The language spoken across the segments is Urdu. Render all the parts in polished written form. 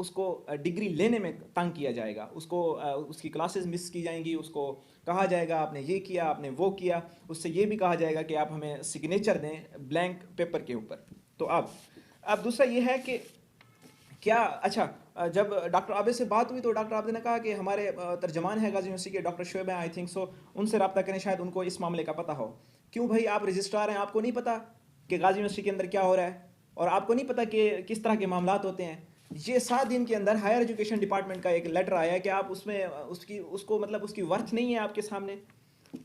اس کو ڈگری لینے میں تنگ کیا جائے گا, اس کو اس کی کلاسز مس کی جائیں گی, اس کو کہا جائے گا آپ نے یہ کیا, آپ نے وہ کیا, اس سے یہ بھی کہا جائے گا کہ آپ ہمیں سگنیچر دیں بلینک پیپر کے اوپر. تو اب دوسرا یہ ہے کہ کیا اچھا جب ڈاکٹر عابد سے بات ہوئی تو ڈاکٹر عابد نے کہا کہ ہمارے ترجمان ہیں غازی یونیورسٹی کے ڈاکٹر شعیب ہیں, آئی تھنک سو, ان سے رابطہ کریں, شاید ان کو اس معاملے کا پتہ ہو. کیوں بھائی, آپ رجسٹرار ہیں, آپ کو نہیں پتہ کہ غازی یونیورسٹی کے اندر کیا ہو رہا ہے, اور آپ کو نہیں پتہ کہ کس طرح کے معاملات ہوتے ہیں. یہ 7 دن کے اندر ہائر ایجوکیشن ڈپارٹمنٹ کا ایک لیٹر آیا کہ آپ اس میں اس کو مطلب اس کی ورتھ نہیں ہے آپ کے سامنے.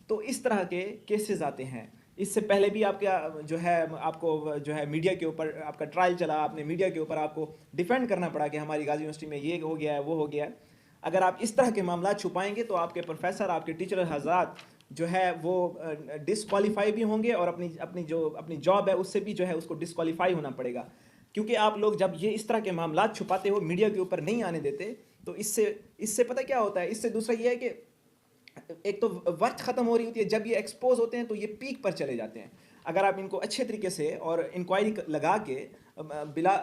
تو اس طرح کے کیسز آتے ہیں. اس سے پہلے بھی آپ کا جو ہے آپ کو جو ہے میڈیا کے اوپر آپ کا ٹرائل چلا, آپ نے میڈیا کے اوپر آپ کو ڈیفینڈ کرنا پڑا کہ ہماری غازی یونیورسٹی میں یہ ہو گیا ہے, وہ ہو گیا ہے. اگر آپ اس طرح کے معاملات چھپائیں گے تو آپ کے پروفیسر, آپ کے ٹیچر حضرات جو ہے وہ ڈسکوالیفائی بھی ہوں گے, اور اپنی جاب ہے اس سے بھی جو ہے اس کو ڈسکوالیفائی ہونا پڑے گا. کیونکہ آپ لوگ جب یہ اس طرح کے معاملات چھپاتے ہو, میڈیا کے اوپر نہیں آنے دیتے, تو اس سے پتہ کیا ہوتا ہے, اس سے دوسرا یہ ہے کہ ایک تو ورتھ ختم ہو رہی ہوتی ہے. جب یہ ایکسپوز ہوتے ہیں تو یہ پیک پر چلے جاتے ہیں. اگر آپ ان کو اچھے طریقے سے اور انکوائری لگا کے بلا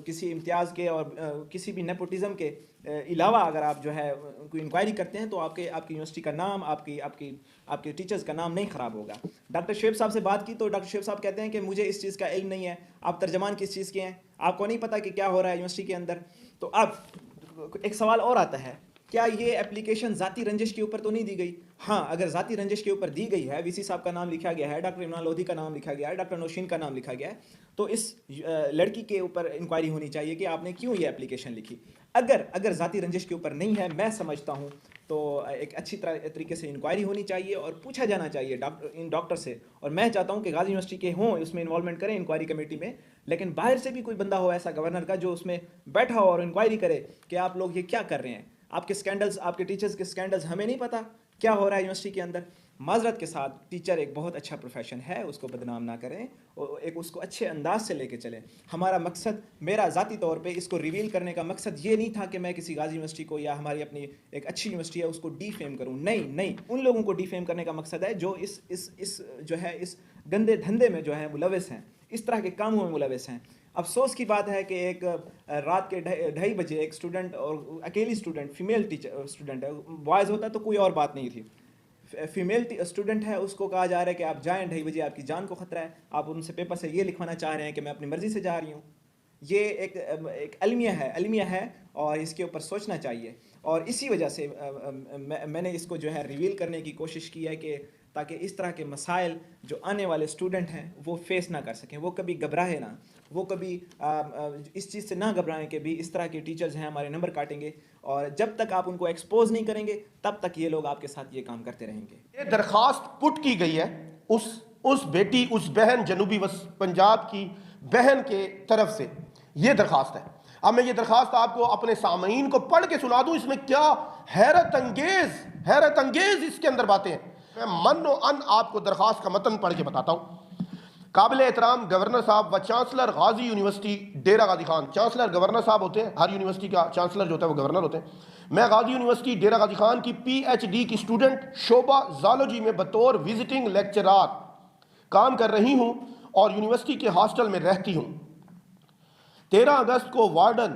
کسی امتیاز کے اور کسی بھی نیپوٹزم کے علاوہ اگر آپ جو ہے کوئی انکوائری کرتے ہیں تو آپ کی یونیورسٹی کا نام, آپ کے ٹیچرز کا نام نہیں خراب ہوگا. ڈاکٹر شعیب صاحب سے بات کی تو ڈاکٹر شعیب صاحب کہتے ہیں کہ مجھے اس چیز کا علم نہیں ہے. آپ ترجمان کس چیز کے ہیں, آپ کو نہیں پتہ کہ کیا ہو رہا ہے یونیورسٹی کے اندر. تو اب ایک سوال اور آتا ہے, کیا یہ اپلیکیشن ذاتی رنجش کے اوپر تو نہیں دی گئی؟ ہاں, اگر ذاتی رنجش کے اوپر دی گئی ہے, وی سی صاحب کا نام لکھا گیا ہے, ڈاکٹر عمران لودھی کا نام لکھا گیا ہے, ڈاکٹر نوشین کا نام لکھا گیا ہے, تو اس لڑکی کے اوپر انکوائری ہونی چاہیے کہ آپ نے کیوں یہ اپلیکیشن لکھی. اگر ذاتی رنجش کے اوپر نہیں ہے, میں سمجھتا ہوں تو ایک اچھی طریقے سے انکوائری ہونی چاہیے اور پوچھا جانا چاہیے ان ڈاکٹر سے. اور میں چاہتا ہوں کہ غازی یونیورسٹی کے ہوں اس میں انوالومنٹ کریں انکوائری کمیٹی میں, لیکن باہر سے بھی کوئی بندہ ہو ایسا گورنر کا جو اس میں بیٹھا ہو اور انکوائری کرے کہ آپ لوگ یہ کیا کر رہے ہیں. آپ کے سکینڈلز, آپ کے ٹیچرز کے سکینڈلز ہمیں نہیں پتہ کیا ہو رہا ہے یونیورسٹی کے اندر. معذرت کے ساتھ, ٹیچر ایک بہت اچھا پروفیشن ہے, اس کو بدنام نہ کریں, اور اس کو اچھے انداز سے لے کے چلیں. ہمارا مقصد, میرا ذاتی طور پہ اس کو ریویل کرنے کا مقصد یہ نہیں تھا کہ میں کسی غازی یونیورسٹی کو یا ہماری اپنی ایک اچھی یونیورسٹی ہے اس کو ڈی فیم کروں. نہیں, ان لوگوں کو ڈی فیم کرنے کا مقصد ہے جو اس جو ہے اس گندے دھندے میں جو ہے ملوث ہیں, اس طرح کے کاموں میں ملوث ہیں. افسوس کی بات ہے کہ ایک رات کے 2:30 بجے ایک اسٹوڈنٹ, اور اکیلی اسٹوڈنٹ, فیمیل ٹیچر اسٹوڈنٹ ہے, بوائز ہوتا تو کوئی اور بات نہیں تھی, فیمیل اسٹوڈنٹ ہے, اس کو کہا جا رہا ہے کہ آپ جائیں, 2:30 بجے آپ کی جان کو خطرہ ہے. آپ ان سے پیپر سے یہ لکھوانا چاہ رہے ہیں کہ میں اپنی مرضی سے جا رہی ہوں. یہ ایک المیہ ہے اور اس کے اوپر سوچنا چاہیے. اور اسی وجہ سے میں نے اس کو جو ہے ریویل کرنے کی کوشش کی ہے کہ تاکہ اس طرح کے مسائل جو آنے والے اسٹوڈنٹ ہیں وہ فیس نہ کر سکیں, وہ کبھی گھبراہیں نہ, وہ کبھی اس چیز سے نہ گھبرائیں کہ بھی اس طرح کے ٹیچرز ہیں ہمارے نمبر کاٹیں گے. اور جب تک آپ ان کو ایکسپوز نہیں کریں گے تب تک یہ لوگ آپ کے ساتھ یہ کام کرتے رہیں گے. یہ درخواست پٹ کی گئی ہے اس بیٹی, اس بہن, جنوبی پنجاب کی بہن کے طرف سے یہ درخواست ہے. اب میں یہ درخواست آپ کو اپنے سامعین کو پڑھ کے سنا دوں, اس میں کیا حیرت انگیز اس کے اندر باتیں ہیں. میں من و ان آپ کو درخواست کا متن پڑھ کے بتاتا ہوں. قابل احترام گورنر صاحب و چانسلر غازی university Dera Ghazi Khan. Chancellor governor صاحب ہوتے ہیں, ہر یونیورسٹی کا چانسلر جو ہوتا ہے وہ گورنر ہوتے ہیں. میں غازی یونیورسٹی ڈیرہ غازی خان کی پی ایچ ڈی کی اسٹوڈنٹ شعبہ زالوجی میں بطور وزٹنگ لیکچرار کام کر رہی ہوں اور یونیورسٹی کے ہاسٹل میں رہتی ہوں. 13 اگست کو وارڈن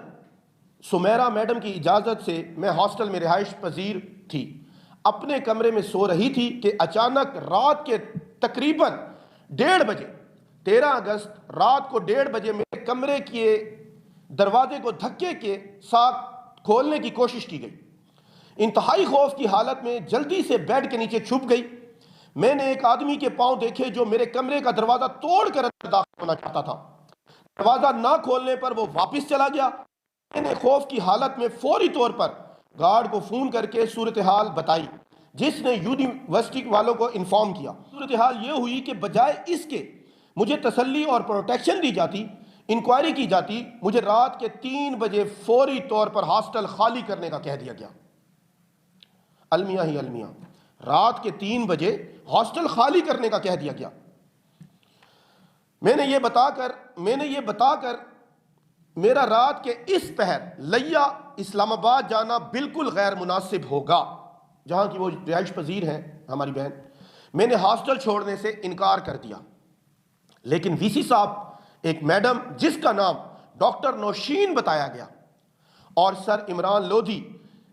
سمیرہ میڈم کی اجازت سے میں ہاسٹل میں رہائش پذیر تھی. اپنے کمرے میں سو رہی تھی کہ اچانک رات کے تقریباً 1:30 بجے 13 اگست رات کو 1:30 بجے میرے کمرے کے دروازے کو دھکے کے ساتھ کھولنے کی کوشش کی گئی. انتہائی خوف کی حالت میں جلدی سے بیڈ کے نیچے چھپ گئی. میں نے ایک آدمی کے پاؤں دیکھے جو میرے کمرے کا دروازہ توڑ کر اندر داخل ہونا چاہتا تھا. دروازہ نہ کھولنے پر وہ واپس چلا گیا. میں نے خوف کی حالت میں فوری طور پر گارڈ کو فون کر کے صورتحال بتائی, جس نے یونیورسٹی والوں کو انفارم کیا. صورتحال یہ ہوئی کہ بجائے اس کے مجھے تسلی اور پروٹیکشن دی جاتی, انکوائری کی جاتی, مجھے رات کے 3 بجے فوری طور پر ہاسٹل خالی کرنے کا کہہ دیا گیا. المیہ ہی المیہ, رات کے 3 بجے ہاسٹل خالی کرنے کا کہہ دیا گیا. میں نے یہ بتا کر میرا رات کے اس پہر لیا اسلام آباد جانا بالکل غیر مناسب ہوگا, جہاں کی وہ رہائش پذیر ہیں ہماری بہن. میں نے ہاسٹل چھوڑنے سے انکار کر دیا, لیکن وی سی صاحب, ایک میڈم جس کا نام ڈاکٹر نوشین بتایا گیا اور سر عمران لودھی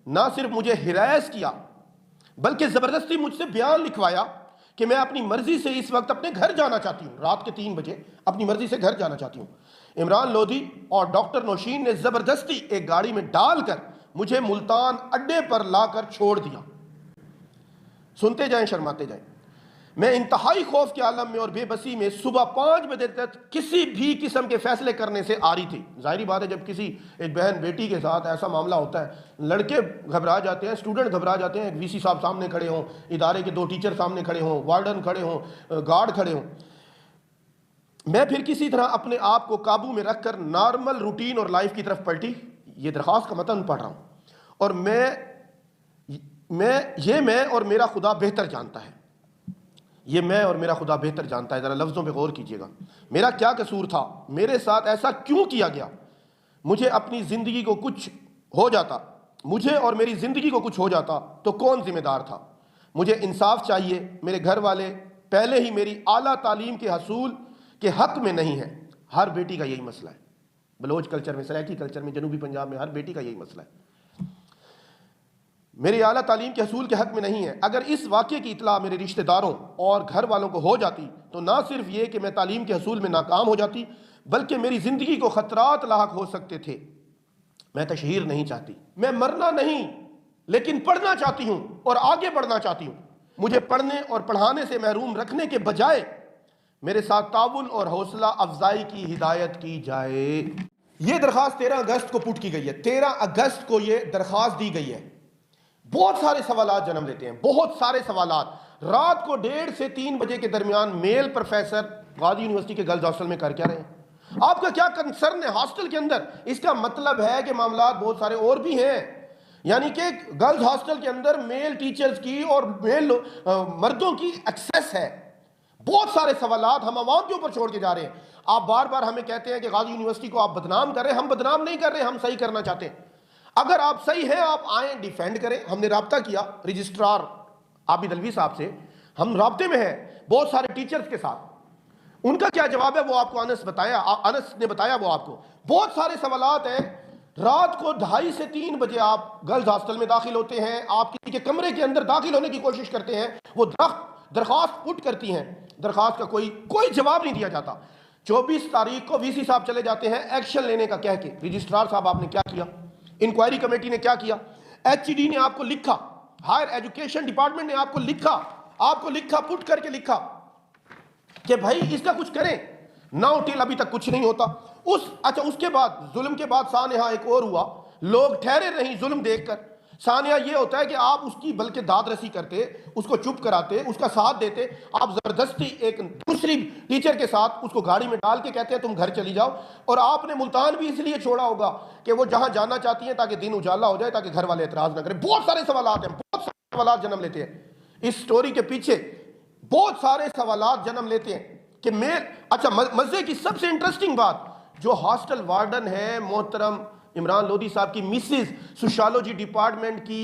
نہ صرف مجھے ہراساں کیا بلکہ زبردستی مجھ سے بیان لکھوایا کہ میں اپنی مرضی سے اس وقت اپنے گھر جانا چاہتی ہوں، رات کے 3 بجے اپنی مرضی سے گھر جانا چاہتی ہوں۔ عمران لودھی اور ڈاکٹر نوشین نے زبردستی ایک گاڑی میں ڈال کر مجھے ملتان اڈے پر لا کر چھوڑ دیا۔ سنتے جائیں، شرماتے جائیں۔ میں انتہائی خوف کے عالم میں اور بے بسی میں صبح 5 بجے تک کسی بھی قسم کے فیصلے کرنے سے آ رہی تھی۔ ظاہری بات ہے جب کسی ایک بہن بیٹی کے ساتھ ایسا معاملہ ہوتا ہے، لڑکے گھبرا جاتے ہیں، اسٹوڈنٹ گھبرا جاتے ہیں، وی سی صاحب سامنے کھڑے ہوں، ادارے کے 2 ٹیچر سامنے کھڑے ہوں، وارڈن کھڑے ہوں، گارڈ کھڑے ہوں۔ میں پھر کسی طرح اپنے آپ کو قابو میں رکھ کر نارمل روٹین اور لائف کی طرف پلٹی۔ یہ درخواست کا متن پڑھ رہا ہوں، اور میں اور میرا خدا بہتر جانتا ہے، یہ میں اور میرا خدا بہتر جانتا ہے۔ ذرا لفظوں پہ غور کیجئے گا۔ میرا کیا قصور تھا؟ میرے ساتھ ایسا کیوں کیا گیا؟ مجھے اپنی زندگی کو کچھ ہو جاتا، مجھے اور میری زندگی کو کچھ ہو جاتا تو کون ذمہ دار تھا؟ مجھے انصاف چاہیے۔ میرے گھر والے پہلے ہی میری اعلیٰ تعلیم کے حصول کے حق میں نہیں ہیں۔ ہر بیٹی کا یہی مسئلہ ہے، بلوچ کلچر میں، سرائکی کلچر میں، جنوبی پنجاب میں ہر بیٹی کا یہی مسئلہ ہے۔ میری اعلیٰ تعلیم کے حصول کے حق میں نہیں ہے۔ اگر اس واقعے کی اطلاع میرے رشتہ داروں اور گھر والوں کو ہو جاتی تو نہ صرف یہ کہ میں تعلیم کے حصول میں ناکام ہو جاتی بلکہ میری زندگی کو خطرات لاحق ہو سکتے تھے۔ میں تشہیر نہیں چاہتی، میں مرنا نہیں لیکن پڑھنا چاہتی ہوں اور آگے بڑھنا چاہتی ہوں۔ مجھے پڑھنے اور پڑھانے سے محروم رکھنے کے بجائے میرے ساتھ تعاون اور حوصلہ افزائی کی ہدایت کی جائے۔ یہ درخواست 13 اگست کو پٹ کی گئی ہے، 13 اگست کو یہ درخواست دی گئی ہے۔ بہت سارے سوالات جنم لیتے ہیں، بہت سارے سوالات۔ رات کو 1:30 سے 3 بجے کے درمیان میل پروفیسر غازی یونیورسٹی کے گرلز ہاسٹل میں کر کیا رہے ہیں؟ آپ کا کیا کنسرن ہے ہاسٹل کے اندر؟ اس کا مطلب ہے کہ معاملات بہت سارے اور بھی ہیں، یعنی کہ گرلز ہاسٹل کے اندر میل ٹیچرز کی اور میل مردوں کی ایکسیس ہے۔ بہت سارے سوالات ہم عوام کے اوپر چھوڑ کے جا رہے ہیں۔ آپ بار بار ہمیں کہتے ہیں کہ غازی یونیورسٹی کو آپ بدنام کر رہے ہیں۔ ہم بدنام نہیں کر رہے، ہم صحیح کرنا چاہتے ہیں۔ اگر آپ صحیح ہیں آپ آئیں، ڈیفینڈ کریں۔ ہم نے رابطہ کیا رجسٹرار عابد الوی صاحب سے، ہم رابطے میں ہیں بہت سارے ٹیچرز کے ساتھ۔ ان کا کیا جواب ہے وہ آپ کو انس نے بتایا وہ آپ کو۔ بہت سارے سوالات ہیں۔ رات کو 2:30 سے 3 بجے آپ گرلز ہاسٹل میں داخل ہوتے ہیں، آپ کسی کے کمرے کے اندر داخل ہونے کی کوشش کرتے ہیں، وہ درخواست پٹ کرتی ہیں، درخواست کا کوئی جواب نہیں دیا جاتا۔ 24 تاریخ کو وی سی صاحب چلے جاتے ہیں ایکشن لینے کا کہہ کے۔ رجسٹرار صاحب آپ نے کیا کیا؟ انکوائری کمیٹی نے کیا کیا؟ ایچ ڈی نے آپ کو لکھا، ہائر ایجوکیشن ڈپارٹمنٹ نے آپ کو لکھا پٹ کر کے لکھا کہ بھائی اس کا کچھ کریں۔ ناؤ ٹل ابھی تک کچھ نہیں ہوتا۔ اس کے بعد ظلم کے بعد سانحہ ایک اور ہوا، لوگ ٹھہرے نہیں ظلم دیکھ کر۔ سانحہ یہ ہوتا ہے کہ آپ اس کی بلکہ داد رسی کرتے، اس کو چپ کراتے، اس کا ساتھ دیتے، آپ زبردستی ایک دوسری ٹیچر کے ساتھ اس کو گاڑی میں ڈال کے کہتے ہیں تم گھر چلی جاؤ۔ اور آپ نے ملتان بھی اس لیے چھوڑا ہوگا کہ وہ جہاں جانا چاہتی ہیں تاکہ دن اجالا ہو جائے، تاکہ گھر والے اعتراض نہ کریں۔ بہت سارے سوالات ہیں، بہت سارے سوالات جنم لیتے ہیں اس سٹوری کے پیچھے، بہت سارے سوالات جنم لیتے ہیں کہ اچھا مزے کی سب سے انٹرسٹنگ بات، جو ہاسٹل وارڈن ہے محترم عمران لودھی صاحب کی مسز، سوشالوجی ڈپارٹمنٹ کی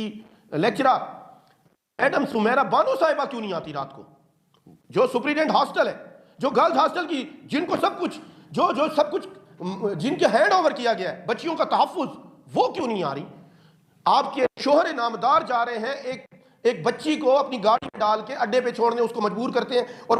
لیکچرر میڈم سمیرہ بانو صاحبہ کیوں نہیں آتی رات کو؟ جو سپریڈنٹ ہاسٹل ہے، جو گرلز ہاسٹل کی، جن کو سب کچھ جن کے ہینڈ اوور کیا گیا ہے بچیوں کا تحفظ، وہ کیوں نہیں آ رہی؟ آپ کے شوہر نامدار جا رہے ہیں ایک بچی کو اپنی گاڑی میں ڈال کے اڈے پہ چھوڑنے، اس کو مجبور کرتے ہیں، اور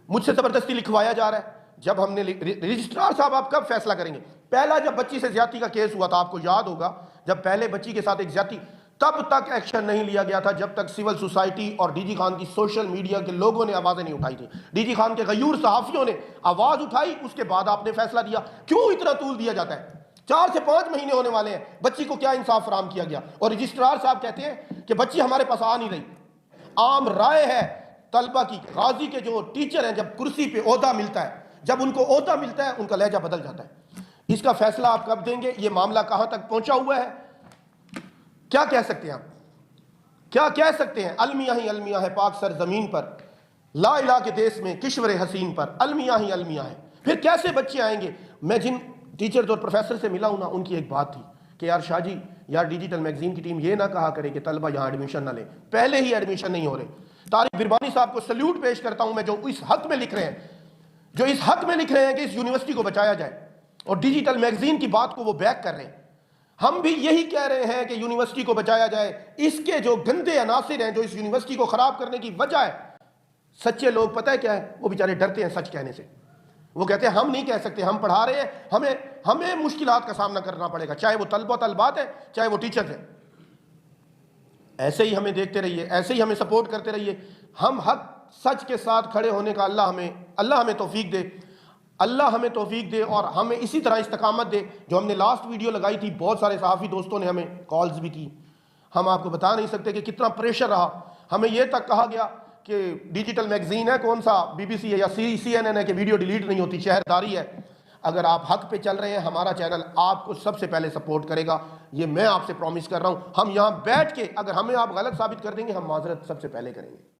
مجھ سے زبردستی لکھوایا جا رہا ہے۔ جب ہم نے رجسٹرار صاحب آپ کب فیصلہ کریں گے؟ پہلا جب بچی سے زیادتی کا کیس ہوا تھا، آپ کو یاد ہوگا، جب پہلے بچی کے ساتھ ایک زیادتی، تب تک ایکشن نہیں لیا گیا تھا جب تک سول سوسائٹی اور ڈی جی خان کی سوشل میڈیا کے لوگوں نے آوازیں نہیں اٹھائی تھی۔ ڈی جی خان کے غیور صحافیوں نے آواز اٹھائی، اس کے بعد آپ نے فیصلہ دیا۔ کیوں اتنا طول دیا جاتا ہے؟ 4 سے 5 مہینے ہونے والے ہیں، بچی کو کیا انصاف فراہم کیا گیا؟ اور رجسٹرار صاحب کہتے ہیں کہ بچی ہمارے پاس آ نہیں رہی۔ عام رائے ہے طلبہ کی، غازی کے جو ٹیچر ہیں، جب کرسی پہ عہدہ ملتا ہے، جب ان کو عہدہ ملتا ہے، ان کا لہجہ بدل جاتا ہے۔ اس کا فیصلہ آپ کب دیں گے؟ یہ معاملہ کہاں تک پہنچا ہوا ہے؟ کیا کہہ سکتے ہیں آپ؟ کیا کہہ سکتے ہیں؟ المیہ ہی المیہ ہے پاک سر زمین پر، لا الہ کے دیس میں کشور حسین پر، المیہ ہی المیہ ہے۔ پھر کیسے بچے آئیں گے؟ میں جن ٹیچرز اور پروفیسر سے ملا ہوں نا، ان کی ایک بات تھی کہ یار شاہ جی، یار ڈیجیٹل میگزین کی ٹیم یہ نہ کہا کرے کہ طلبہ یہاں ایڈمیشن نہ لیں، پہلے ہی ایڈمیشن نہیں ہو رہے۔ طارق بربانی صاحب کو سلیوٹ پیش کرتا ہوں میں، جو اس حق میں لکھ رہے ہیں کہ اس یونیورسٹی کو بچایا جائے، اور ڈیجیٹل میگزین کی بات کو وہ بیک کر رہے ہیں۔ ہم بھی یہی کہہ رہے ہیں کہ یونیورسٹی کو بچایا جائے. اس کے جو گندے عناصر ہیں جو اس یونیورسٹی کو خراب کرنے کی وجہ ہے، سچے لوگ پتہ ہے کیا ہے، وہ بیچارے ڈرتے ہیں سچ کہنے سے. وہ کہتے ہیں ہم نہیں کہہ سکتے، ہم پڑھا رہے ہیں، ہمیں مشکلات کا سامنا کرنا پڑے گا، چاہے وہ طلبہ طالبات ہیں، چاہے وہ ٹیچرز ہیں. ایسے ہی ہمیں دیکھتے رہیے، ایسے ہی ہمیں سپورٹ کرتے رہیے. ہم حق سچ کے ساتھ کھڑے ہونے کا اللہ ہمیں توفیق دے. اللہ ہمیں توفیق دے اور ہمیں اسی طرح استقامت دے. جو ہم نے لاسٹ ویڈیو لگائی تھی، بہت سارے صحافی دوستوں نے ہمیں کالز بھی کی. ہم آپ کو بتا نہیں سکتے کہ کتنا پریشر رہا. ہمیں یہ تک کہا گیا کہ ڈیجیٹل میگزین ہے، کون سا BBC ہے یا CNN ہے، کہ ویڈیو ڈیلیٹ نہیں ہوتی، شہرداری ہے. اگر آپ حق پہ چل رہے ہیں، ہمارا چینل آپ کو سب سے پہلے سپورٹ کرے گا، یہ میں آپ سے پرومس کر رہا ہوں. ہم یہاں بیٹھ کے اگر ہمیں آپ غلط ثابت کر دیں گے، ہم معذرت سب سے پہلے کریں گے.